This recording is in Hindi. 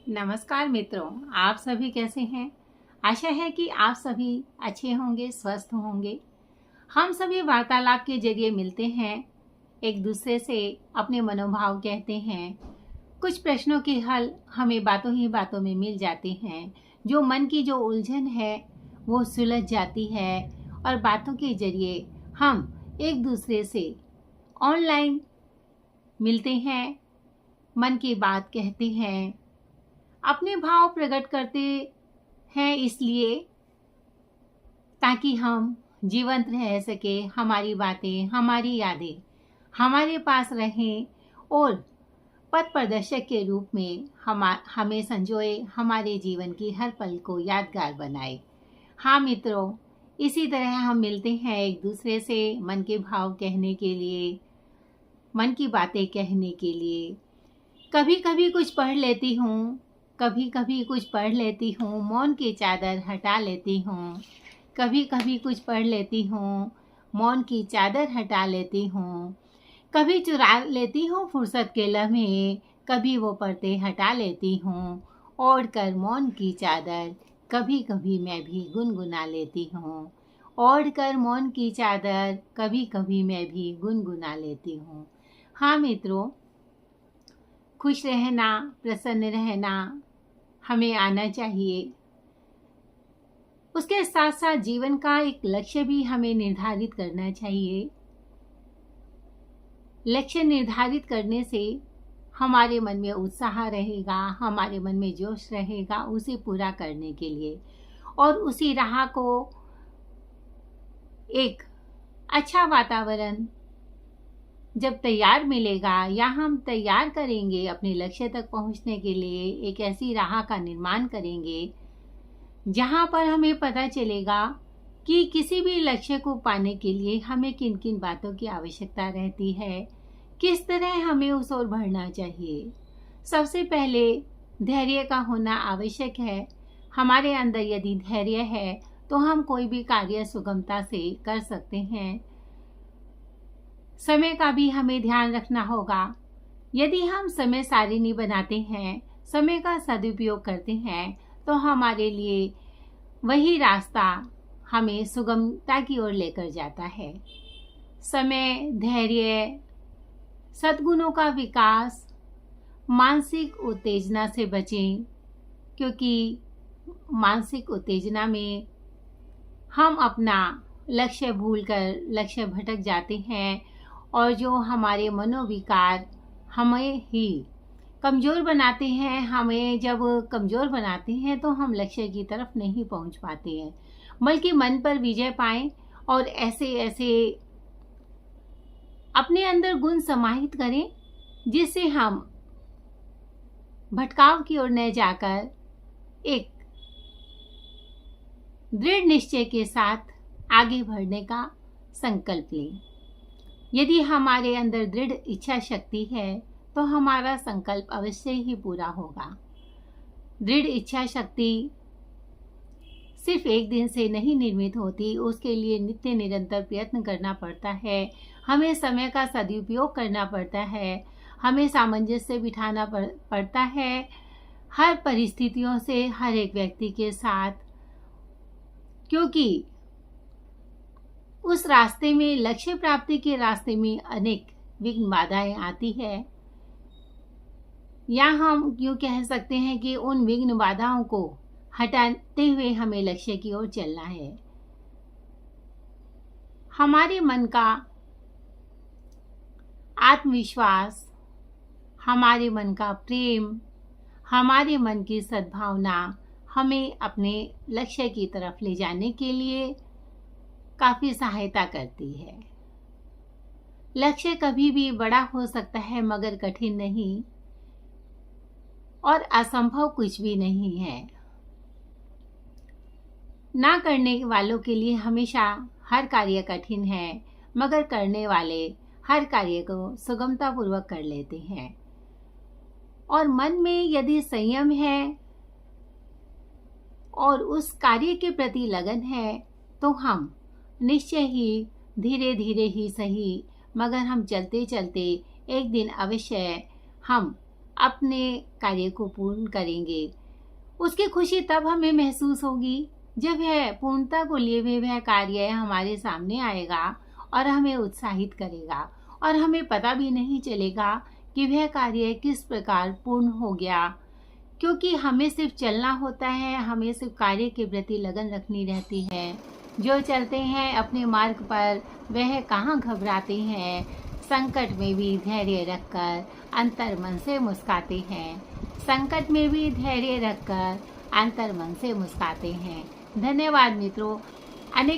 नमस्कार मित्रों, आप सभी कैसे हैं। आशा है कि आप सभी अच्छे होंगे, स्वस्थ होंगे। हम सभी वार्तालाप के जरिए मिलते हैं, एक दूसरे से अपने मनोभाव कहते हैं। कुछ प्रश्नों के हल हमें बातों ही बातों में मिल जाते हैं। जो मन की जो उलझन है वो सुलझ जाती है और बातों के जरिए हम एक दूसरे से ऑनलाइन मिलते हैं, मन की बात कहते हैं, अपने भाव प्रकट करते हैं, इसलिए ताकि हम जीवंत रह सके, हमारी बातें, हमारी यादें हमारे पास रहें और पथ प्रदर्शक के रूप में हमें संजोए, हमारे जीवन की हर पल को यादगार बनाए। हाँ मित्रों, इसी तरह हम मिलते हैं एक दूसरे से मन के भाव कहने के लिए, मन की बातें कहने के लिए। कभी कभी कुछ पढ़ लेती हूँ, कभी कभी कुछ पढ़ लेती हूँ, मौन की चादर हटा लेती हूँ। कभी कभी कुछ पढ़ लेती हूँ, मौन की चादर हटा लेती हूँ। कभी चुरा लेती हूँ फुर्सत के लम्हे, कभी वो पर्दे हटा लेती हूँ। ओढ़ कर मौन की चादर कभी कभी मैं भी गुनगुना लेती हूँ। ओढ़ कर मौन की चादर कभी कभी मैं भी गुनगुना लेती हूँ। हाँ मित्रों, खुश रहना, प्रसन्न रहना हमें आना चाहिए। उसके साथ साथ जीवन का एक लक्ष्य भी हमें निर्धारित करना चाहिए। लक्ष्य निर्धारित करने से हमारे मन में उत्साह रहेगा, हमारे मन में जोश रहेगा उसे पूरा करने के लिए, और उसी राह को एक अच्छा वातावरण जब तैयार मिलेगा या हम तैयार करेंगे अपने लक्ष्य तक पहुंचने के लिए, एक ऐसी राह का निर्माण करेंगे जहां पर हमें पता चलेगा कि किसी भी लक्ष्य को पाने के लिए हमें किन किन बातों की आवश्यकता रहती है, किस तरह हमें उस ओर बढ़ना चाहिए। सबसे पहले धैर्य का होना आवश्यक है। हमारे अंदर यदि धैर्य है तो हम कोई भी कार्य सुगमता से कर सकते हैं। समय का भी हमें ध्यान रखना होगा। यदि हम समय सारिणी बनाते हैं, समय का सदुपयोग करते हैं, तो हमारे लिए वही रास्ता हमें सुगमता की ओर लेकर जाता है। समय, धैर्य, सद्गुणों का विकास, मानसिक उत्तेजना से बचें, क्योंकि मानसिक उत्तेजना में हम अपना लक्ष्य भूलकर लक्ष्य भटक जाते हैं और जो हमारे मनोविकार हमें ही कमज़ोर बनाते हैं। हमें जब कमज़ोर बनाते हैं तो हम लक्ष्य की तरफ नहीं पहुंच पाते हैं, बल्कि मन पर विजय पाएं और ऐसे ऐसे अपने अंदर गुण समाहित करें जिससे हम भटकाव की ओर न जाकर एक दृढ़ निश्चय के साथ आगे बढ़ने का संकल्प लें। यदि हमारे अंदर दृढ़ इच्छा शक्ति है तो हमारा संकल्प अवश्य ही पूरा होगा। दृढ़ इच्छा शक्ति सिर्फ एक दिन से नहीं निर्मित होती, उसके लिए नित्य निरंतर प्रयत्न करना पड़ता है। हमें समय का सदुपयोग करना पड़ता है, हमें सामंजस्य बिठाना पड़ता है हर परिस्थितियों से, हर एक व्यक्ति के साथ, क्योंकि उस रास्ते में, लक्ष्य प्राप्ति के रास्ते में अनेक विघ्न बाधाएं आती है, या हम यूँ कह सकते हैं कि उन विघ्न बाधाओं को हटाते हुए हमें लक्ष्य की ओर चलना है। हमारे मन का आत्मविश्वास, हमारे मन का प्रेम, हमारे मन की सद्भावना हमें अपने लक्ष्य की तरफ ले जाने के लिए काफ़ी सहायता करती है। लक्ष्य कभी भी बड़ा हो सकता है मगर कठिन नहीं, और असंभव कुछ भी नहीं है। ना करने वालों के लिए हमेशा हर कार्य कठिन है, मगर करने वाले हर कार्य को सुगमतापूर्वक कर लेते हैं। और मन में यदि संयम है और उस कार्य के प्रति लगन है तो हम निश्चय ही धीरे धीरे ही सही, मगर हम चलते चलते एक दिन अवश्य हम अपने कार्य को पूर्ण करेंगे। उसकी खुशी तब हमें महसूस होगी जब वह पूर्णता को लिए हुए वह कार्य हमारे सामने आएगा और हमें उत्साहित करेगा और हमें पता भी नहीं चलेगा कि वह कार्य किस प्रकार पूर्ण हो गया, क्योंकि हमें सिर्फ चलना होता है, हमें सिर्फ कार्य के प्रति लगन रखनी रहती है। जो चलते हैं अपने मार्ग पर वह कहाँ घबराते हैं, संकट में भी धैर्य रखकर अंतर मन से मुस्काते हैं। संकट में भी धैर्य रखकर अंतर मन से मुस्काते हैं। धन्यवाद मित्रों। अनेक